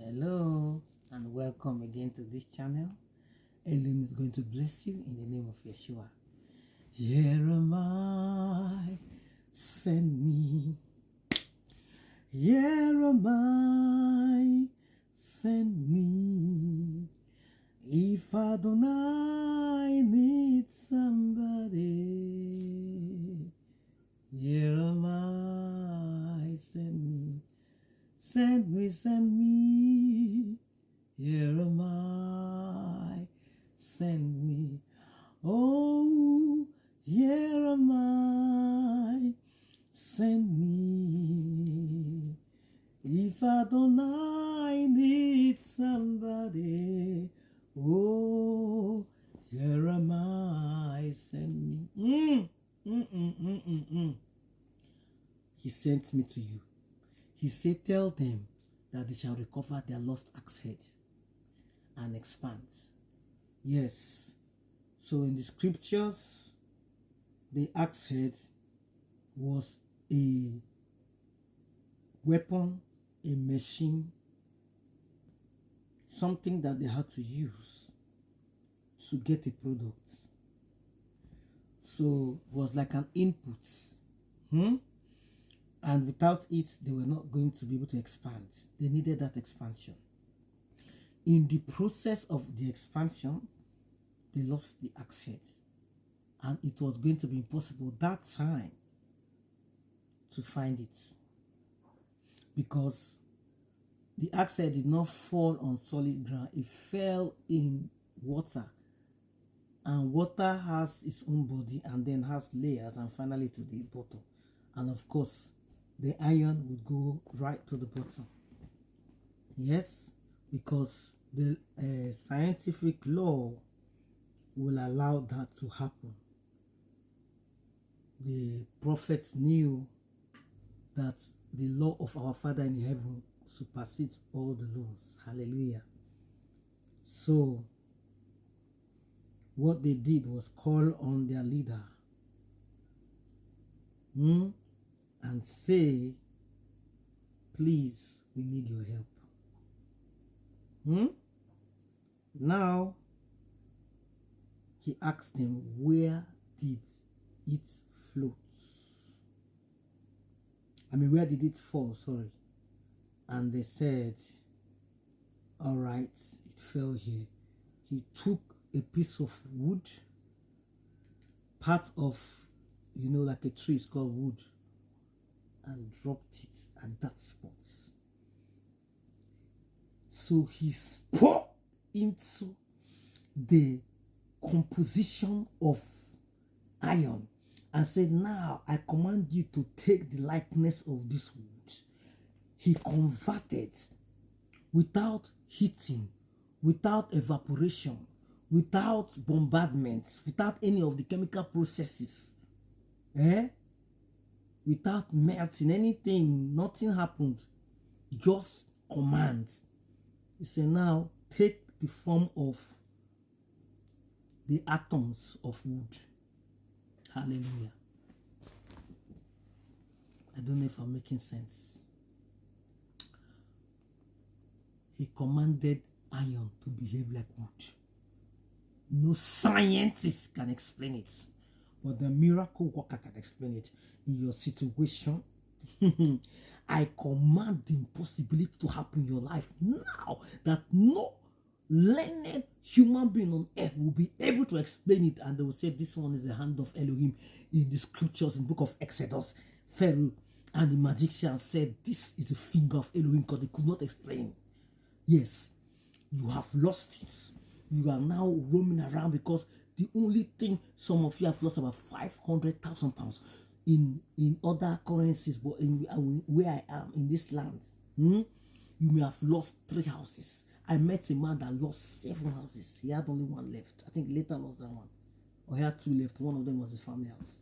Hello and welcome again to this channel. Elohim is going to bless you in the name of Yeshua. Here am I, send me. Here am I, send me. If Adonai needs somebody, here am I, send me. Send me, send me. Here am I, send me. Oh, here am I, send me. If Adonai needs somebody, oh, here am I, send me. He sent me to you. He said, tell them that they shall recover their lost axe head and expand. Yes. So in the scriptures, the axe head was a weapon, a machine, something that they had to use to get a product. So it was like an input. And without it, they were not going to be able to expand. They needed that expansion. In the process of the expansion, they lost the axe head. And it was going to be impossible that time to find it. Because the axe head did not fall on solid ground. It fell in water. And water has its own body and then has layers and finally to the bottom. And of course, the iron would go right to the bottom. Yes, because the scientific law will allow that to happen. The prophets knew that the law of our Father in heaven supersedes all the laws. Hallelujah. So, what they did was call on their leader. And say, please, we need your help. Now, he asked them, where did it float? Where did it fall? Sorry. And they said, all right, it fell here. He took a piece of wood, part of, like a tree is called wood, and dropped it at that spot. So he spoke into the composition of iron and said, now I command you to take the likeness of this wood. He converted without heating, without evaporation, without bombardment, without any of the chemical processes. Without melting anything, nothing happened. Just command. He said, now take the form of the atoms of wood. Hallelujah. I don't know if I'm making sense. He commanded iron to behave like wood. No scientist can explain it. But the miracle worker can explain it. In your situation, I command the impossibility to happen in your life now, that no learned human being on earth will be able to explain it, and they will say this one is the hand of Elohim. In the scriptures, in the book of Exodus, Pharaoh and the magician said this is the finger of Elohim because they could not explain. Yes, you have lost it. You are now roaming around because the only thing, some of you have lost about 500,000 pounds in other currencies, but where I am in this land, you may have lost 3 houses. I met a man that lost 7 houses. He had only 1 left. I think later lost that one. Or he had 2 left. One of them was his family house.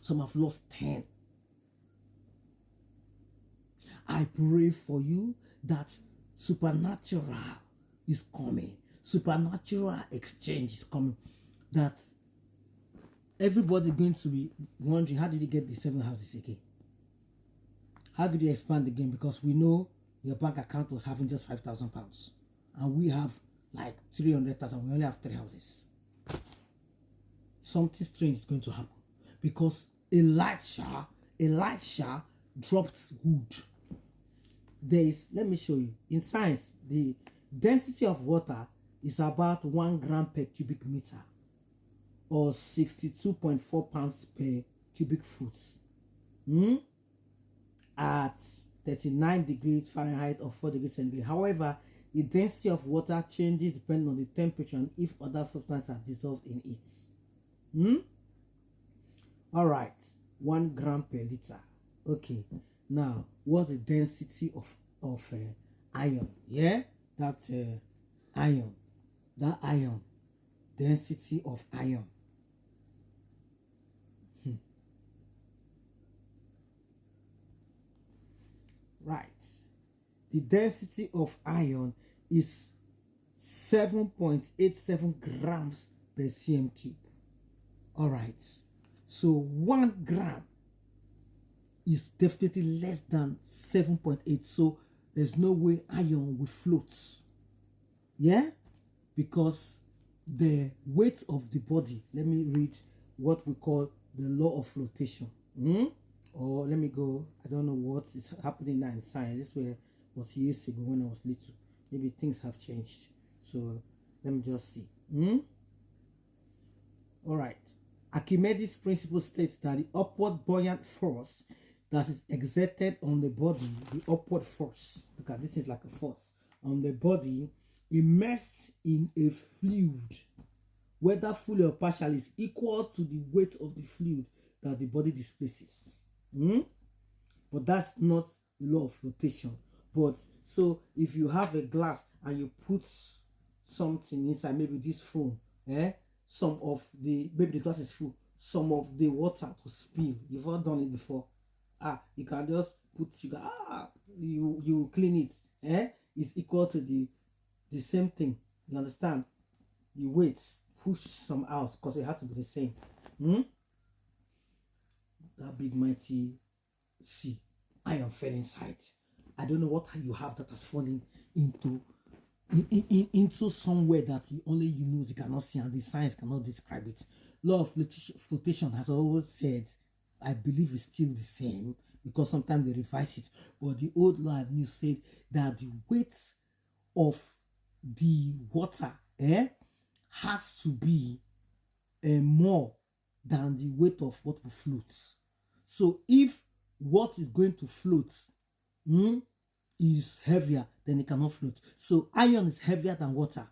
Some have lost 10. I pray for you that supernatural is coming. Supernatural exchange is coming. That everybody going to be wondering, how did he get the 7 houses again? How did he expand again? Because we know your bank account was having just £5,000, and we have like 300,000. We only have 3 houses. Something strange is going to happen because Elisha dropped wood. Let me show you. In science, the density of water is about 1 gram per cubic meter, or 62.4 pounds per cubic foot. At 39 degrees Fahrenheit or 4 degrees centigrade. However, the density of water changes depending on the temperature and if other substances are dissolved in it. All right, 1 gram per liter. Okay, now what's the density of iron? Yeah, that iron density of iron. Right, the density of iron is 7.87 grams per cm cube. All right, so 1 gram is definitely less than 7.8, so there's no way iron will float. Yeah, because the weight of the body, let me read what we call the law of flotation. Or let me go, I don't know what is happening now in science. This was years ago when I was little. Maybe things have changed, so let me just see. All right, Archimedes' principle states that the upward buoyant force that is exerted on the body, the upward force, look at this, is like a force on the body immersed in a fluid, whether fully or partially, is equal to the weight of the fluid that the body displaces. But that's not the law of flotation. But so if you have a glass and you put something inside, maybe this phone, some of the, maybe the glass is full, some of the water to spill. You've all done it before. You can just put sugar, you clean it, it's equal to the same thing. You understand? The weights push some out because it had to be the same. That big mighty sea, iron fell inside. I don't know what you have that has fallen into somewhere that only you know, you cannot see, and the science cannot describe it. Law of flotation has always said, I believe it's still the same, because sometimes they revise it, but the old law and new said that the weight of the water has to be more than the weight of what will float. So if what is going to float is heavier, then it cannot float. So iron is heavier than water.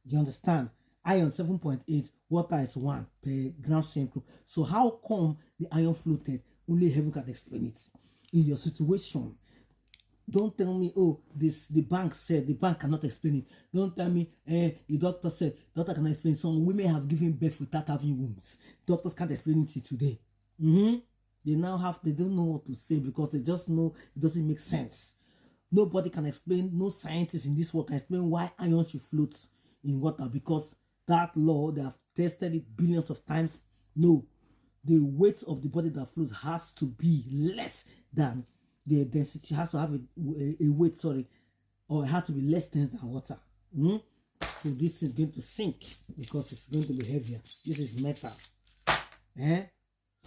You understand? Iron 7.8, water is 1 per gram cm cube. So how come the iron floated? Only heaven can explain it. In your situation, don't tell me, oh, the bank said, the bank cannot explain it. Don't tell me, the doctor said, doctor cannot explain it. Some women have given birth without having wombs. Doctors can't explain it today. They don't know what to say because they just know it doesn't make sense. Nobody can explain, no scientist in this world can explain why iron should float in water, because that law, they have tested it billions of times. No, the weight of the body that floats has to be less than the density, has to have a weight, or it has to be less dense than water. So this is going to sink because it's going to be heavier. This is metal.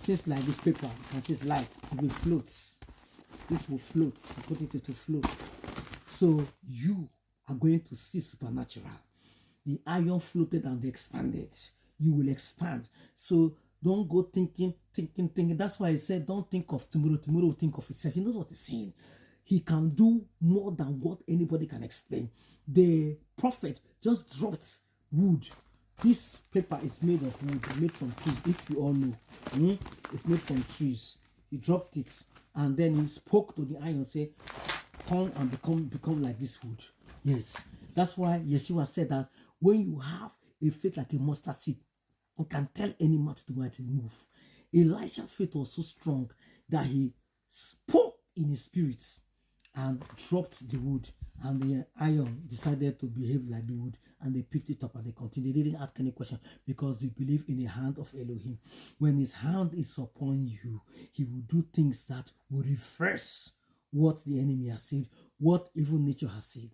Just like this paper, you can see it's light, it will float. This will float. You put it to float. So you are going to see supernatural. The iron floated and expanded. You will expand. So don't go thinking. That's why I said don't think of tomorrow. Tomorrow will think of itself. He knows what he's saying. He can do more than what anybody can explain. The prophet just dropped wood. This paper is made of wood, made from trees, if you all know. It's made from trees. He dropped it, and then he spoke to the iron, say, turn and become like this wood. Yes. That's why Yeshua said that when you have a faith like a mustard seed, you can tell any mountain to go to move. Elisha's faith was so strong that he spoke in his spirit and dropped the wood, and the iron decided to behave like the wood, and they picked it up and they continued. They didn't ask any question because they believe in the hand of Elohim. When his hand is upon you, he will do things that will reverse what the enemy has said what even nature has said.